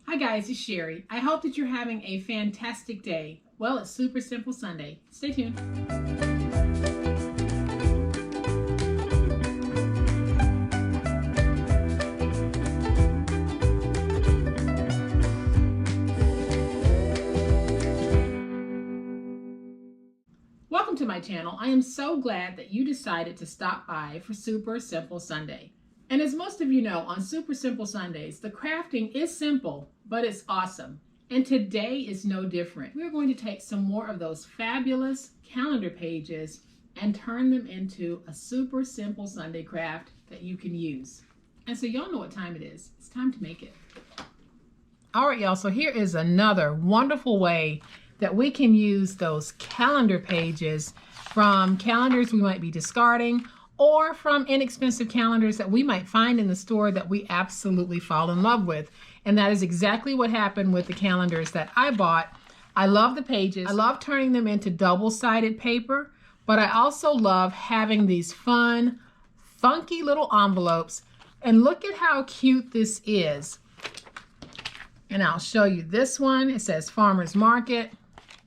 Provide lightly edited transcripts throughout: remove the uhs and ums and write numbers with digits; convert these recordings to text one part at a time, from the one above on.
Hi guys, it's Sherry. I hope that you're having a fantastic day. Well, it's Super Simple Sunday. Stay tuned. Welcome to my channel. I am so glad that you decided to stop by for Super Simple Sunday. And as most of you know, on Super Simple Sundays, the crafting is simple, but it's awesome. And today is no different. We're going to take some more of those fabulous calendar pages and turn them into a super simple Sunday craft that you can use. And so y'all know what time it is. It's time to make it. All right, y'all, so here is another wonderful way that we can use those calendar pages from calendars we might be discarding or from inexpensive calendars that we might find in the store that we absolutely fall in love with. And that is exactly what happened with the calendars that I bought. I love the pages. I love turning them into double-sided paper, but I also love having these fun, funky little envelopes. And look at how cute this is. And I'll show you this one. It says Farmer's Market.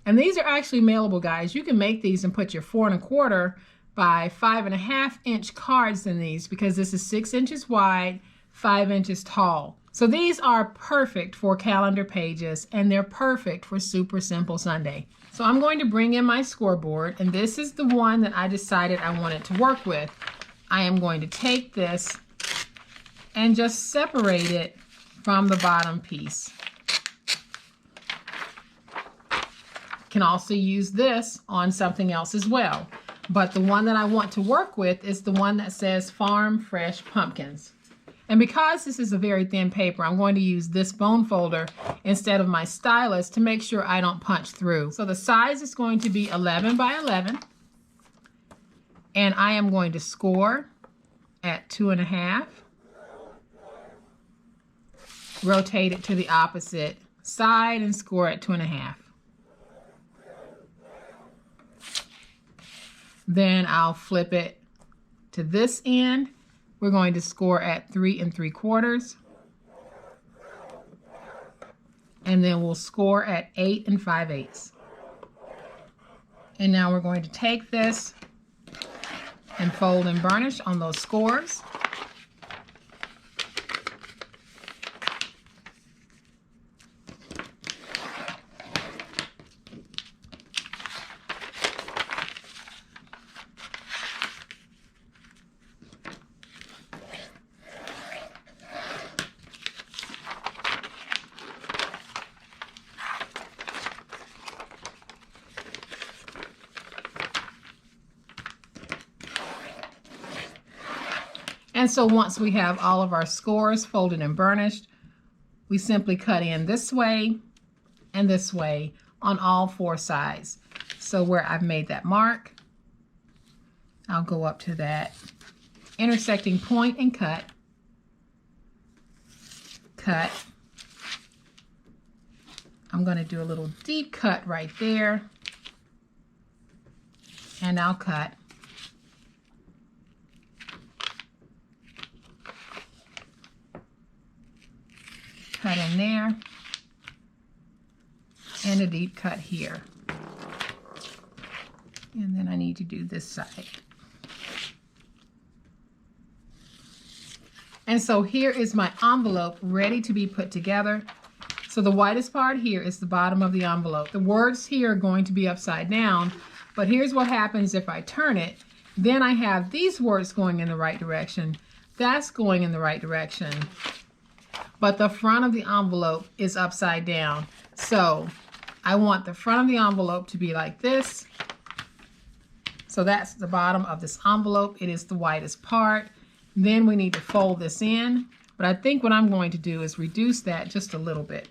And these are actually mailable, guys. You can make these and put your 4 1/4 by 5.5 inch cards in these, because this is 6 inches wide, 5 inches tall. So these are perfect for calendar pages, and they're perfect for Super Simple Sunday. So I'm going to bring in my scoreboard, and this is the one that I decided I wanted to work with. I am going to take this and just separate it from the bottom piece. Can also use this on something else as well. But the one that I want to work with is the one that says Farm Fresh Pumpkins. And because this is a very thin paper, I'm going to use this bone folder instead of my stylus to make sure I don't punch through. So the size is going to be 11 by 11. And I am going to score at 2.5. Rotate it to the opposite side and score at 2.5. Then I'll flip it to this end. We're going to score at 3 3/4. And then we'll score at 8 5/8. And now we're going to take this and fold and burnish on those scores. And so once we have all of our scores folded and burnished, we simply cut in this way and this way on all 4 sides. So where I've made that mark, I'll go up to that intersecting point and cut. Cut. I'm going to do a little deep cut right there. And I'll cut. Cut in there, and a deep cut here. And then I need to do this side. And so here is my envelope ready to be put together. So the whitest part here is the bottom of the envelope. The words here are going to be upside down, but here's what happens if I turn it. Then I have these words going in the right direction. That's going in the right direction. But the front of the envelope is upside down. So I want the front of the envelope to be like this. So that's the bottom of this envelope. It is the whitest part. Then we need to fold this in. But I think what I'm going to do is reduce that just a little bit.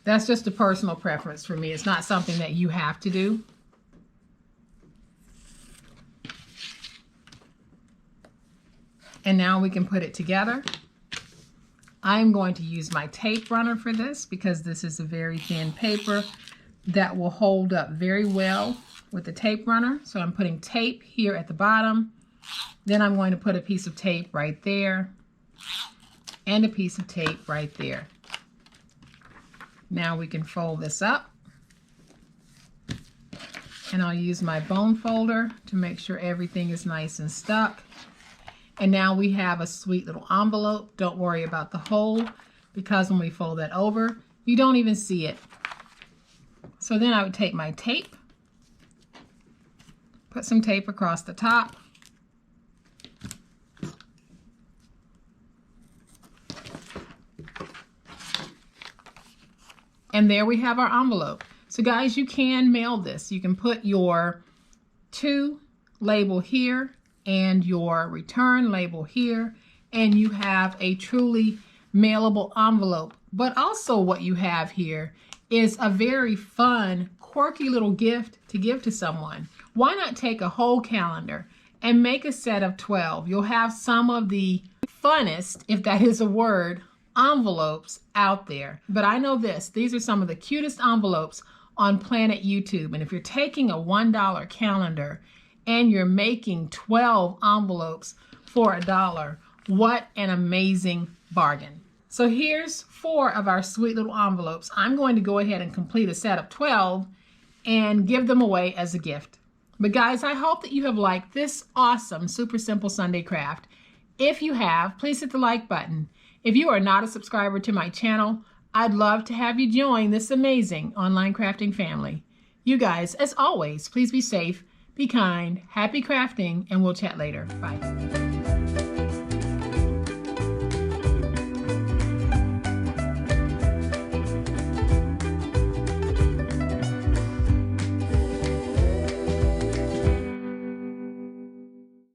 That's just a personal preference for me. It's not something that you have to do. And now we can put it together. I'm going to use my tape runner for this because this is a very thin paper that will hold up very well with the tape runner. So I'm putting tape here at the bottom. Then I'm going to put a piece of tape right there and a piece of tape right there. Now we can fold this up. And I'll use my bone folder to make sure everything is nice and stuck. And now we have a sweet little envelope. Don't worry about the hole, because when we fold that over, you don't even see it. So then I would take my tape, put some tape across the top, and there we have our envelope. So guys, you can mail this. You can put your to label here and your return label here, and you have a truly mailable envelope. But also what you have here is a very fun, quirky little gift to give to someone. Why not take a whole calendar and make a set of 12? You'll have some of the funnest, if that is a word, envelopes out there. But I know this, these are some of the cutest envelopes on planet YouTube. And if you're taking a $1 calendar and you're making 12 envelopes for $1, what an amazing bargain. So here's 4 of our sweet little envelopes. I'm going to go ahead and complete a set of 12 and give them away as a gift. But guys, I hope that you have liked this awesome Super Simple Sunday craft. If you have, please hit the like button. If you are not a subscriber to my channel, I'd love to have you join this amazing online crafting family. You guys, as always, please be safe, be kind, happy crafting, and we'll chat later. Bye.